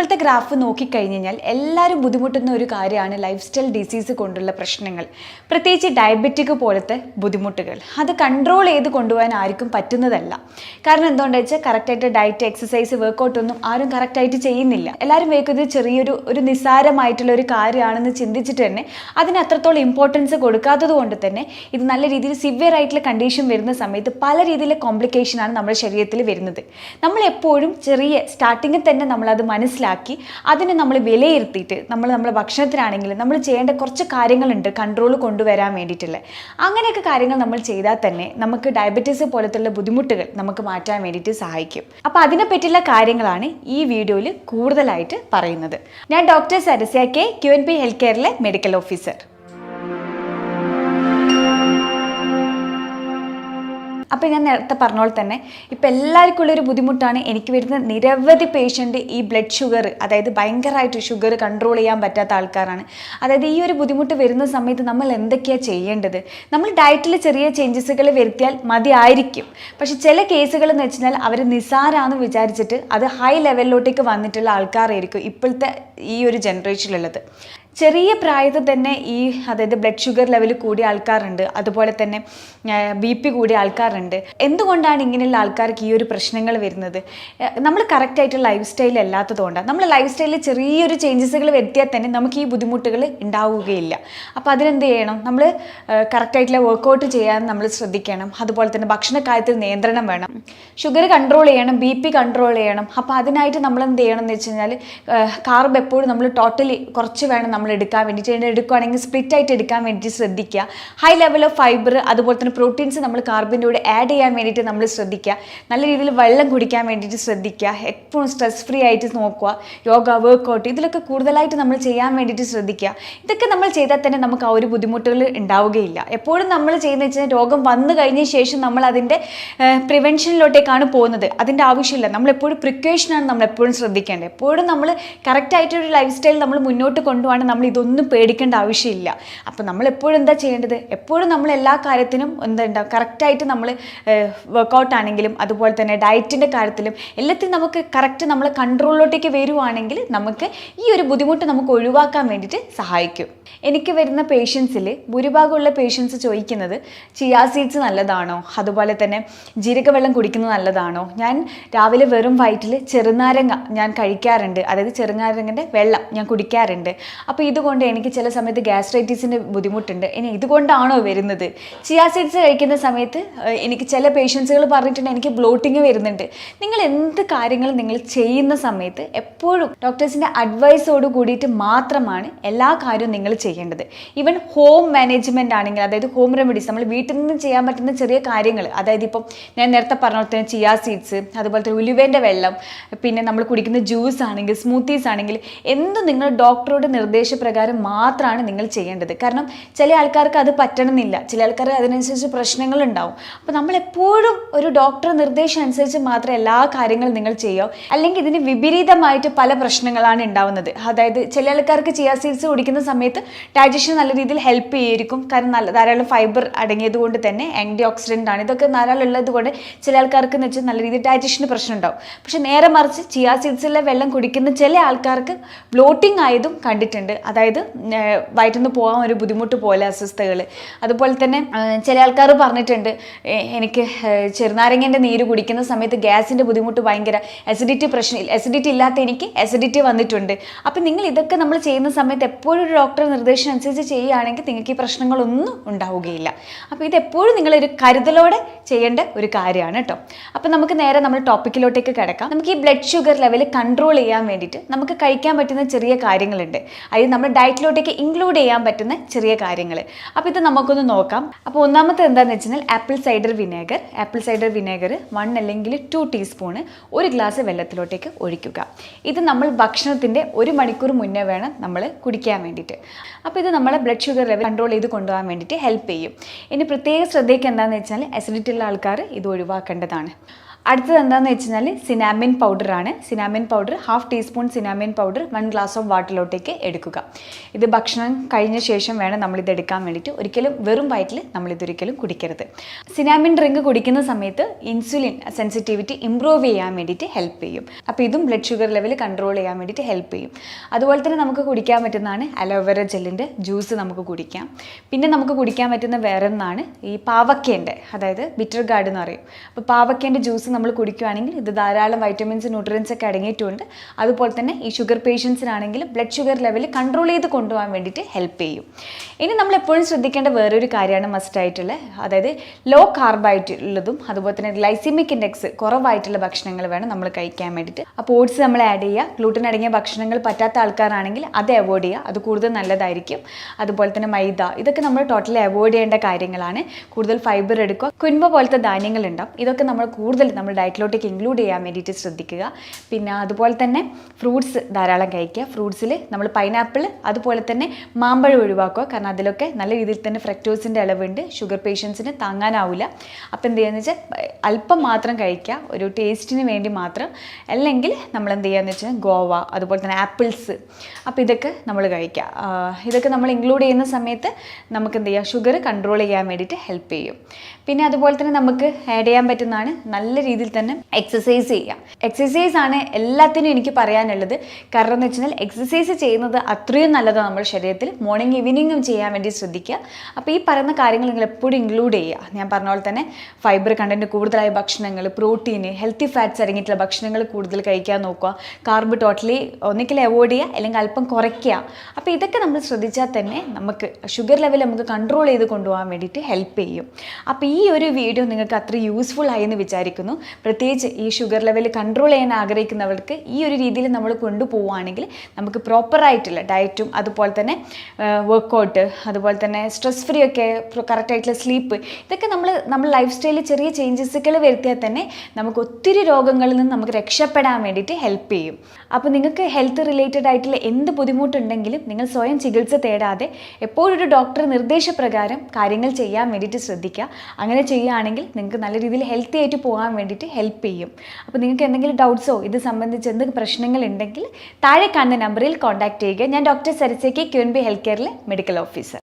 ഇപ്പോഴത്തെ ഗ്രാഫ് നോക്കിക്കഴിഞ്ഞാൽ എല്ലാവരും ബുദ്ധിമുട്ടുന്ന ഒരു കാര്യമാണ് ലൈഫ് സ്റ്റൈൽ ഡിസീസ് കൊണ്ടുള്ള പ്രശ്നങ്ങൾ, പ്രത്യേകിച്ച് ഡയബറ്റിക് പോലത്തെ ബുദ്ധിമുട്ടുകൾ. അത് കൺട്രോൾ ചെയ്ത് കൊണ്ടുപോകാൻ ആർക്കും പറ്റുന്നതല്ല. കാരണം എന്തുകൊണ്ടാണെന്ന് വെച്ചാൽ കറക്റ്റായിട്ട് ഡയറ്റ്, എക്സസൈസ്, വർക്കൗട്ടൊന്നും ആരും കറക്റ്റായിട്ട് ചെയ്യുന്നില്ല. എല്ലാവരും വേക്കുന്നത് ചെറിയൊരു നിസ്സാരമായിട്ടുള്ള ഒരു കാര്യമാണെന്ന് ചിന്തിച്ചിട്ട് തന്നെ അതിന് അത്രത്തോളം ഇമ്പോർട്ടൻസ് കൊടുക്കാത്തത് കൊണ്ട് തന്നെ ഇത് നല്ല രീതിയിൽ സിവിയർ ആയിട്ടുള്ള കണ്ടീഷൻ വരുന്ന സമയത്ത് പല രീതിയിലെ കോംപ്ലിക്കേഷനാണ് നമ്മുടെ ശരീരത്തിൽ വരുന്നത്. നമ്മളെപ്പോഴും ചെറിയ സ്റ്റാർട്ടിങ്ങിൽ തന്നെ നമ്മളത് മനസ്സിലാക്കി അതിനെ നമ്മൾ വിലയിരുത്തിയിട്ട് നമ്മുടെ ഭക്ഷണത്തിനാണെങ്കിലും നമ്മൾ ചെയ്യേണ്ട കുറച്ച് കാര്യങ്ങളുണ്ട് കൺട്രോൾ കൊണ്ടുവരാൻ വേണ്ടിയിട്ടുള്ള. അങ്ങനെയൊക്കെ കാര്യങ്ങൾ നമ്മൾ ചെയ്താൽ തന്നെ നമുക്ക് ഡയബറ്റീസ് പോലത്തുള്ള ബുദ്ധിമുട്ടുകൾ നമുക്ക് മാറ്റാൻ വേണ്ടിയിട്ട് സഹായിക്കും. അപ്പോൾ അതിനെ പറ്റിയുള്ള കാര്യങ്ങളാണ് ഈ വീഡിയോയിൽ കൂടുതലായിട്ട് പറയുന്നത്. ഞാൻ doctor Sarasya K, QNP health കെയറിലെ മെഡിക്കൽ ഓഫീസർ. അപ്പോൾ ഞാൻ നേരത്തെ പറഞ്ഞ പോലെ തന്നെ ഇപ്പോൾ എല്ലാവർക്കും ഉള്ളൊരു ബുദ്ധിമുട്ടാണ്. എനിക്ക് വരുന്ന നിരവധി പേഷ്യൻ്റ് ഈ ബ്ലഡ് ഷുഗർ, അതായത് ഭയങ്കരമായിട്ട് ഷുഗർ കൺട്രോൾ ചെയ്യാൻ പറ്റാത്ത ആൾക്കാരാണ്. അതായത് ഈ ഒരു ബുദ്ധിമുട്ട് വരുന്ന സമയത്ത് നമ്മൾ എന്തൊക്കെയാണ് ചെയ്യേണ്ടത്? നമ്മൾ ഡയറ്റിൽ ചെറിയ ചേഞ്ചസുകൾ വരുത്തിയാൽ മതിയായിരിക്കും. പക്ഷെ ചില കേസുകൾ എന്ന് വെച്ചാൽ അവർ നിസാരാന്ന് വിചാരിച്ചിട്ട് അത് ഹൈ ലെവലിലോട്ടേക്ക് വന്നിട്ടുള്ള ആൾക്കാരായിരിക്കും ഇപ്പോഴത്തെ ഈ ഒരു ജനറേഷനിലുള്ളത്. ചെറിയ പ്രായത്തിൽ തന്നെ അതായത് ബ്ലഡ് ഷുഗർ ലെവൽ കൂടിയ ആൾക്കാരുണ്ട്, അതുപോലെ തന്നെ BP കൂടിയ ആൾക്കാരുണ്ട്. എന്തുകൊണ്ടാണ് ഇങ്ങനെയുള്ള ആൾക്കാർക്ക് ഈ ഒരു പ്രശ്നങ്ങൾ വരുന്നത്? നമ്മൾ കറക്റ്റായിട്ട് ലൈഫ് സ്റ്റൈൽ അല്ലാത്തതുകൊണ്ടാണ്. നമ്മൾ ലൈഫ് സ്റ്റൈലിൽ ചെറിയൊരു ചേഞ്ചസുകൾ വരുത്തിയാൽ തന്നെ നമുക്ക് ഈ ബുദ്ധിമുട്ടുകൾ ഉണ്ടാവുകയില്ല. അപ്പോൾ അതിനെന്ത് ചെയ്യണം? നമ്മൾ കറക്റ്റായിട്ടുള്ള വർക്കൗട്ട് ചെയ്യാൻ നമ്മൾ ശ്രദ്ധിക്കണം. അതുപോലെ തന്നെ ഭക്ഷണ കാര്യത്തിൽ നിയന്ത്രണം വേണം. ഷുഗർ കൺട്രോൾ ചെയ്യണം, BP കൺട്രോൾ ചെയ്യണം. അപ്പോൾ അതിനായിട്ട് നമ്മൾ എന്ത് ചെയ്യണം എന്ന് വെച്ച് കഴിഞ്ഞാൽ കാർബ് എപ്പോഴും നമ്മൾ ടോട്ടലി കുറച്ച് വേണം നമ്മൾ എടുക്കാൻ വേണ്ടിയിട്ട്. എടുക്കുകയാണെങ്കിൽ സ്പ്ലിറ്റ് ആയിട്ട് എടുക്കാൻ വേണ്ടിയിട്ട് ശ്രദ്ധിക്കുക. ഹൈ ലെവൽ ഓഫ് ഫൈബർ, അതുപോലെ തന്നെ പ്രോട്ടീൻസ് നമ്മൾ കാർബിൻ്റെ കൂടെ ആഡ് ചെയ്യാൻ വേണ്ടിയിട്ട് നമ്മൾ ശ്രദ്ധിക്കുക. നല്ല രീതിയിൽ വെള്ളം കുടിക്കാൻ വേണ്ടിയിട്ട് ശ്രദ്ധിക്കുക. എപ്പോഴും സ്ട്രെസ് ഫ്രീ ആയിട്ട് നോക്കുക. യോഗ, വർക്കൗട്ട് ഇതിലൊക്കെ കൂടുതലായിട്ട് നമ്മൾ ചെയ്യാൻ വേണ്ടിയിട്ട് ശ്രദ്ധിക്കുക. ഇതൊക്കെ നമ്മൾ ചെയ്താൽ തന്നെ നമുക്ക് ആ ഒരു ബുദ്ധിമുട്ടുകൾ ഉണ്ടാവുകയില്ല. എപ്പോഴും നമ്മൾ ചെയ്യുന്നത് വെച്ചാൽ രോഗം വന്നു കഴിഞ്ഞ ശേഷം നമ്മൾ അതിൻ്റെ പ്രിവെൻഷനിലോട്ടേക്കാണ് പോകുന്നത്. അതിൻ്റെ ആവശ്യമില്ല. നമ്മളെപ്പോഴും പ്രിക്കോഷനാണ് നമ്മളെപ്പോഴും ശ്രദ്ധിക്കേണ്ടത്. എപ്പോഴും നമ്മൾ കറക്റ്റായിട്ടൊരു ലൈഫ് സ്റ്റൈൽ നമ്മൾ മുന്നോട്ട് കൊണ്ടുപോകാൻ നമ്മൾ ഇതൊന്നും പേടിക്കേണ്ട ആവശ്യമില്ല. അപ്പോൾ നമ്മൾ എപ്പോഴും എന്താ ചെയ്യേണ്ടത്? എപ്പോഴും നമ്മൾ എല്ലാ കാര്യത്തിനും എന്താ കറക്റ്റായിട്ട് നമ്മൾ വർക്കൗട്ട് ആണെങ്കിലും അതുപോലെ തന്നെ ഡയറ്റിൻ്റെ കാര്യത്തിലും എല്ലാത്തിനും നമുക്ക് കറക്റ്റ് നമ്മൾ കൺട്രോളിലോട്ടേക്ക് വരുവാണെങ്കിൽ നമുക്ക് ഈ ഒരു ബുദ്ധിമുട്ട് നമുക്ക് ഒഴിവാക്കാൻ വേണ്ടിയിട്ട് സഹായിക്കും. എനിക്ക് വരുന്ന പേഷ്യൻസിൽ ഭൂരിഭാഗമുള്ള പേഷ്യൻസ് ചോദിക്കുന്നത് ചിയാ സീഡ്സ് നല്ലതാണോ, അതുപോലെ തന്നെ ജീരകവെള്ളം കുടിക്കുന്നത് നല്ലതാണോ? ഞാൻ രാവിലെ വെറും വയറ്റിൽ ചെറുനാരങ്ങ ഞാൻ കഴിക്കാറുണ്ട്, അതായത് ചെറുനാരങ്ങൻ്റെ വെള്ളം ഞാൻ കുടിക്കാറുണ്ട്. അപ്പോൾ ഇതുകൊണ്ട് എനിക്ക് ചില സമയത്ത് ഗ്യാസ്ട്രൈറ്റിസിൻ്റെ ബുദ്ധിമുട്ടുണ്ട്. ഇനി ഇതുകൊണ്ടാണോ വരുന്നത്? ചിയാ സീഡ്സ് കഴിക്കുന്ന സമയത്ത് എനിക്ക് ചില പേഷ്യൻസുകൾ പറഞ്ഞിട്ടുണ്ട് എനിക്ക് ബ്ലോട്ടിങ് വരുന്നുണ്ട്. നിങ്ങൾ എന്ത് കാര്യങ്ങൾ നിങ്ങൾ ചെയ്യുന്ന സമയത്ത് എപ്പോഴും ഡോക്ടേഴ്സിൻ്റെ അഡ്വൈസോട് കൂടിയിട്ട് മാത്രമാണ് എല്ലാ കാര്യവും നിങ്ങൾ ചെയ്യേണ്ടത്. ഈവൻ ഹോം മാനേജ്മെൻറ്റ് ആണെങ്കിൽ, അതായത് ഹോം റെമഡീസ്, നമ്മൾ വീട്ടിൽ നിന്ന് ചെയ്യാൻ പറ്റുന്ന ചെറിയ കാര്യങ്ങൾ, അതായത് ഇപ്പം ഞാൻ നേരത്തെ പറഞ്ഞ പോലെ തന്നെ ചിയാ സീഡ്സ്, അതുപോലെ തന്നെ ഉലുവേൻ്റെ വെള്ളം, പിന്നെ നമ്മൾ കുടിക്കുന്ന ജ്യൂസ് ആണെങ്കിൽ, സ്മൂത്തീസ് ആണെങ്കിൽ എന്തും നിങ്ങൾ ഡോക്ടറുടെ നിർദ്ദേശപ്രകാരം മാത്രമാണ് നിങ്ങൾ ചെയ്യേണ്ടത്. കാരണം ചില ആൾക്കാർക്ക് അത് പറ്റണമെന്നില്ല, ചില ആൾക്കാർ അതിനനുസരിച്ച് പ്രശ്നങ്ങളുണ്ടാവും. അപ്പോൾ നമ്മളെപ്പോഴും ഒരു ഡോക്ടർ നിർദ്ദേശം അനുസരിച്ച് മാത്രമേ എല്ലാ കാര്യങ്ങളും നിങ്ങൾ ചെയ്യുക. അല്ലെങ്കിൽ ഇതിന് വിപരീതമായിട്ട് പല പ്രശ്നങ്ങളാണ് ഉണ്ടാവുന്നത്. അതായത് ചില ആൾക്കാർക്ക് ചിയാ സീഡ്സ് കുടിക്കുന്ന സമയത്ത് ഡൈജഷൻ നല്ല രീതിയിൽ ഹെൽപ്പ് ചെയ്യുമായിരിക്കും. കാരണം ധാരാളം ഫൈബർ അടങ്ങിയത് കൊണ്ട് തന്നെ, ആൻറ്റി ഓക്സിഡൻ്റ് ആണ്, ഇതൊക്കെ ധാരാളം ഉള്ളത് കൊണ്ട് ചില ആൾക്കാർക്ക് എന്ന് വെച്ചാൽ നല്ല രീതിയിൽ ഡൈജഷന് പ്രശ്നം ഉണ്ടാവും. പക്ഷെ നേരെ മറിച്ച് ചിയാ സീഡ്സിലെ വെള്ളം കുടിക്കുന്ന ചില ആൾക്കാർക്ക് ബ്ലോട്ടിംഗ് ആയതും കണ്ടിട്ടുണ്ട്. അതായത് വയറ്റിൽ നിന്ന് പോകാൻ ഒരു ബുദ്ധിമുട്ട് പോലെ, അസ്വസ്ഥതകൾ. അതുപോലെ തന്നെ ചില ആൾക്കാർ പറഞ്ഞിട്ടുണ്ട് എനിക്ക് ചെറുനാരങ്ങൻ്റെ നീര് കുടിക്കുന്ന സമയത്ത് ഗ്യാസിൻ്റെ ബുദ്ധിമുട്ട്, ഭയങ്കര അസിഡിറ്റി ഇല്ലാത്ത എനിക്ക് അസിഡിറ്റി വന്നിട്ടുണ്ട്. അപ്പം നിങ്ങൾ ഇതൊക്കെ നമ്മൾ ചെയ്യുന്ന സമയത്ത് എപ്പോഴും ഒരു ഡോക്ടർ നിർദ്ദേശം അനുസരിച്ച് ചെയ്യുകയാണെങ്കിൽ നിങ്ങൾക്ക് ഈ പ്രശ്നങ്ങളൊന്നും ഉണ്ടാവുകയില്ല. അപ്പോൾ ഇതെപ്പോഴും നിങ്ങളൊരു കരുതലോടെ ചെയ്യേണ്ട ഒരു കാര്യമാണ് കേട്ടോ. അപ്പോൾ നമുക്ക് നേരെ നമ്മൾ ടോപ്പിക്കിലോട്ടേക്ക് കിടക്കാം. നമുക്ക് ഈ ബ്ലഡ് ഷുഗർ ലെവൽ കൺട്രോൾ ചെയ്യാൻ വേണ്ടിയിട്ട് നമുക്ക് കഴിക്കാൻ പറ്റുന്ന ചെറിയ കാര്യങ്ങളുണ്ട്. അതായത് നമ്മൾ ഡയറ്റിലോട്ടേക്ക് ഇൻക്ലൂഡ് ചെയ്യാൻ പറ്റുന്ന ചെറിയ കാര്യങ്ങൾ. അപ്പോൾ ഇത് നമുക്കൊന്ന് നോക്കാം. അപ്പോൾ ഒന്നാമത്തെ എന്താണെന്ന് വെച്ചാൽ ആപ്പിൾ സൈഡർ വിനേഗർ 1 അല്ലെങ്കിൽ 2 ടീസ്പൂണ് ഒരു ഗ്ലാസ് വെള്ളത്തിലോട്ടേക്ക് ഒഴിക്കുക. ഇത് നമ്മൾ ഭക്ഷണത്തിൻ്റെ 1 മണിക്കൂർ മുന്നേ വേണം നമ്മൾ കുടിക്കാൻ വേണ്ടിയിട്ട്. അപ്പോൾ ഇത് നമ്മളെ ബ്ലഡ് ഷുഗർ ലെവൽ കൺട്രോൾ ചെയ്ത് കൊണ്ടുപോകാൻ വേണ്ടിയിട്ട് ഹെൽപ്പ് ചെയ്യും. ഇനി പ്രത്യേക ശ്രദ്ധയ്ക്ക് എന്താണെന്ന് വെച്ചാൽ അസിഡിറ്റി ഉള്ള ആൾക്കാർ ഇത് ഒഴിവാക്കേണ്ടതാണ്. അടുത്തത് എന്താണെന്ന് വെച്ച് കഴിഞ്ഞാൽ സിനാമിൻ പൗഡറാണ്. Cinnamon powder 1/2 teaspoon cinnamon powder 1 glass of വാട്ടറിലോട്ടേക്ക് എടുക്കുക. ഇത് ഭക്ഷണം കഴിഞ്ഞ ശേഷം വേണം നമ്മളിത് എടുക്കാൻ വേണ്ടിയിട്ട്. ഒരിക്കലും വെറും വയറ്റിൽ നമ്മളിതൊരിക്കലും കുടിക്കരുത്. സിനാമിൻ ഡ്രിങ്ക് കുടിക്കുന്ന സമയത്ത് ഇൻസുലിൻ സെൻസിറ്റിവിറ്റി ഇമ്പ്രൂവ് ചെയ്യാൻ വേണ്ടിയിട്ട് ഹെൽപ്പ് ചെയ്യും. അപ്പോൾ ഇതും ബ്ലഡ് ഷുഗർ ലെവൽ കൺട്രോൾ ചെയ്യാൻ വേണ്ടിയിട്ട് ഹെൽപ്പ് ചെയ്യും. അതുപോലെ തന്നെ നമുക്ക് കുടിക്കാൻ പറ്റുന്നതാണ് അലോവേറ ജെല്ലിൻ്റെ ജ്യൂസ് നമുക്ക് കുടിക്കാം. പിന്നെ നമുക്ക് കുടിക്കാൻ പറ്റുന്ന വേറെ ഒന്നാണ് ഈ പാവക്കേൻ്റെ, അതായത് ബിറ്റർ ഗാർഡ് എന്ന് പറയും. അപ്പോൾ പാവക്കേൻ്റെ ജ്യൂസ് നമ്മൾ കുടിക്കുകയാണെങ്കിൽ ഇത് ധാരാളം വൈറ്റമിൻസ് ന്യൂട്രിയൻസ് ഒക്കെ അടങ്ങിയിട്ടുണ്ട്. അതുപോലെ തന്നെ ഈ ഷുഗർ പേഷ്യൻസിനാണെങ്കിലും ബ്ലഡ് ഷുഗർ ലെവൽ കൺട്രോൾ ചെയ്ത് കൊണ്ടുപോകാൻ വേണ്ടിയിട്ട് ഹെൽപ്പ് ചെയ്യും. ഇനി നമ്മൾ എപ്പോഴും ശ്രദ്ധിക്കേണ്ട വേറൊരു കാര്യമാണ് മസ്റ്റായിട്ടുള്ള, അതായത് ലോ കാർബായിട്ടുള്ളതും അതുപോലെ തന്നെ ഗ്ലൈസിമിക് ഇൻഡെക്സ് കുറവായിട്ടുള്ള ഭക്ഷണങ്ങൾ വേണം നമ്മൾ കഴിക്കാൻ വേണ്ടിയിട്ട്. അപ്പോൾ ഓട്സ് നമ്മൾ ആഡ് ചെയ്യുക. ഗ്ലൂട്ടൻ അടങ്ങിയ ഭക്ഷണങ്ങൾ പറ്റാത്ത ആൾക്കാരാണെങ്കിൽ അത് അവോയ്ഡ് ചെയ്യുക, അത് കൂടുതൽ നല്ലതായിരിക്കും. അതുപോലെ തന്നെ മൈദ, ഇതൊക്കെ നമ്മൾ ടോട്ടലി അവോയ്ഡ് ചെയ്യേണ്ട കാര്യങ്ങളാണ്. കൂടുതൽ ഫൈബർ എടുക്കുക. കുൻപ പോലത്തെ ധാന്യങ്ങൾ ഉണ്ടാവും, ഇതൊക്കെ നമ്മൾ കൂടുതൽ നമ്മൾ ഡയറ്റിലോട്ടേക്ക് ഇൻക്ലൂഡ് ചെയ്യാൻ വേണ്ടിയിട്ട് ശ്രദ്ധിക്കുക. പിന്നെ അതുപോലെ തന്നെ ഫ്രൂട്ട്സ് ധാരാളം കഴിക്കുക. ഫ്രൂട്ട്സിൽ നമ്മൾ പൈനാപ്പിൾ അതുപോലെ തന്നെ മാമ്പഴം ഒഴിവാക്കുക. കാരണം അതിലൊക്കെ നല്ല രീതിയിൽ തന്നെ ഫ്രക്ടോസിൻ്റെ അളവുണ്ട്, ഷുഗർ പേഷ്യൻസിന് താങ്ങാനാവില്ല. അപ്പോൾ എന്ത് ചെയ്യുകയെന്ന് വെച്ചാൽ അല്പം മാത്രം കഴിക്കുക, ഒരു ടേസ്റ്റിന് വേണ്ടി മാത്രം. അല്ലെങ്കിൽ നമ്മൾ എന്ത് ചെയ്യുകയെന്ന് വെച്ചാൽ ഗോവ അതുപോലെ തന്നെ ആപ്പിൾസ്, അപ്പോൾ ഇതൊക്കെ നമ്മൾ കഴിക്കുക. ഇതൊക്കെ നമ്മൾ ഇൻക്ലൂഡ് ചെയ്യുന്ന സമയത്ത് നമുക്ക് എന്ത് ചെയ്യുക, ഷുഗർ കൺട്രോൾ ചെയ്യാൻ വേണ്ടിയിട്ട് ഹെൽപ്പ് ചെയ്യും. പിന്നെ അതുപോലെ തന്നെ നമുക്ക് ആഡ് ചെയ്യാൻ പറ്റുന്നതാണ് നല്ല രീതിയിൽ തന്നെ എക്സസൈസ് ചെയ്യുക. എക്സസൈസ് ആണ് എല്ലാത്തിനും എനിക്ക് പറയാനുള്ളത്. കാരണം എന്ന് വെച്ചാൽ എക്സസൈസ് ചെയ്യുന്നത് അത്രയും നല്ലതാണ് നമ്മുടെ ശരീരത്തിൽ. മോർണിംഗ് ഈവനിങ്ങും ചെയ്യാൻ വേണ്ടി ശ്രദ്ധിക്കുക. അപ്പോൾ ഈ പറയുന്ന കാര്യങ്ങൾ നിങ്ങൾ എപ്പോഴും ഇൻക്ലൂഡ് ചെയ്യുക. ഞാൻ പറഞ്ഞ പോലെ തന്നെ ഫൈബർ കണ്ടൻറ്റ് കൂടുതലായ ഭക്ഷണങ്ങൾ, പ്രോട്ടീന്, ഹെൽത്തി ഫാറ്റ്സ് അടങ്ങിയിട്ടുള്ള ഭക്ഷണങ്ങൾ കൂടുതൽ കഴിക്കാൻ നോക്കുക. കാർബ് ടോട്ടലി ഒന്നിക്കൽ അവോയ്ഡ് ചെയ്യുക അല്ലെങ്കിൽ അല്പം കുറയ്ക്കുക. അപ്പോൾ ഇതൊക്കെ നമ്മൾ ശ്രദ്ധിച്ചാൽ തന്നെ നമുക്ക് ഷുഗർ ലെവൽ നമുക്ക് കൺട്രോൾ ചെയ്ത് കൊണ്ടുപോകാൻ വേണ്ടിയിട്ട് ഹെൽപ്പ് ചെയ്യും. അപ്പോൾ ഈ ഒരു വീഡിയോ നിങ്ങൾക്ക് അത്ര യൂസ്ഫുൾ ആയി എന്ന് വിചാരിക്കുന്നു. പ്രത്യേകിച്ച് ഈ ഷുഗർ ലെവൽ കൺട്രോൾ ചെയ്യാൻ ആഗ്രഹിക്കുന്നവർക്ക് ഈ ഒരു രീതിയിൽ നമ്മൾ കൊണ്ടുപോവുകയാണെങ്കിൽ നമുക്ക് പ്രോപ്പറായിട്ടുള്ള ഡയറ്റും അതുപോലെ തന്നെ വർക്കൗട്ട് അതുപോലെ തന്നെ സ്ട്രെസ് ഫ്രീ ഒക്കെ കറക്റ്റായിട്ടുള്ള സ്ലീപ്പ്, ഇതൊക്കെ നമ്മൾ ലൈഫ് സ്റ്റൈലിൽ ചെറിയ ചേഞ്ചസുകൾ വരുത്തിയാൽ തന്നെ നമുക്ക് ഒത്തിരി രോഗങ്ങളിൽ നിന്ന് നമുക്ക് രക്ഷപ്പെടാൻ വേണ്ടിയിട്ട് ഹെൽപ്പ് ചെയ്യും. അപ്പോൾ നിങ്ങൾക്ക് ഹെൽത്ത് റിലേറ്റഡ് ആയിട്ടുള്ള എന്ത് ബുദ്ധിമുട്ടുണ്ടെങ്കിലും നിങ്ങൾ സ്വയം ചികിത്സ തേടാതെ എപ്പോഴും ഒരു ഡോക്ടർ നിർദ്ദേശപ്രകാരം കാര്യങ്ങൾ ചെയ്യാൻ വേണ്ടിയിട്ട് ശ്രദ്ധിക്കുക. അങ്ങനെ ചെയ്യുകയാണെങ്കിൽ നിങ്ങൾക്ക് നല്ല രീതിയിൽ ഹെൽത്തി ആയിട്ട് പോകാൻ വേണ്ടിയിട്ട് ഹെൽപ്പ് ചെയ്യും. അപ്പോൾ നിങ്ങൾക്ക് എന്തെങ്കിലും ഡൗട്ട്സോ ഇത് സംബന്ധിച്ച് എന്തെങ്കിലും പ്രശ്നങ്ങൾ ഉണ്ടെങ്കിൽ താഴെ കാണുന്ന നമ്പറിൽ കോൺടാക്ട് ചെയ്യുക. ഞാൻ ഡോക്ടർ സരസ്വതി, QNB ഹെൽത്ത് കെയറിലെ മെഡിക്കൽ ഓഫീസർ.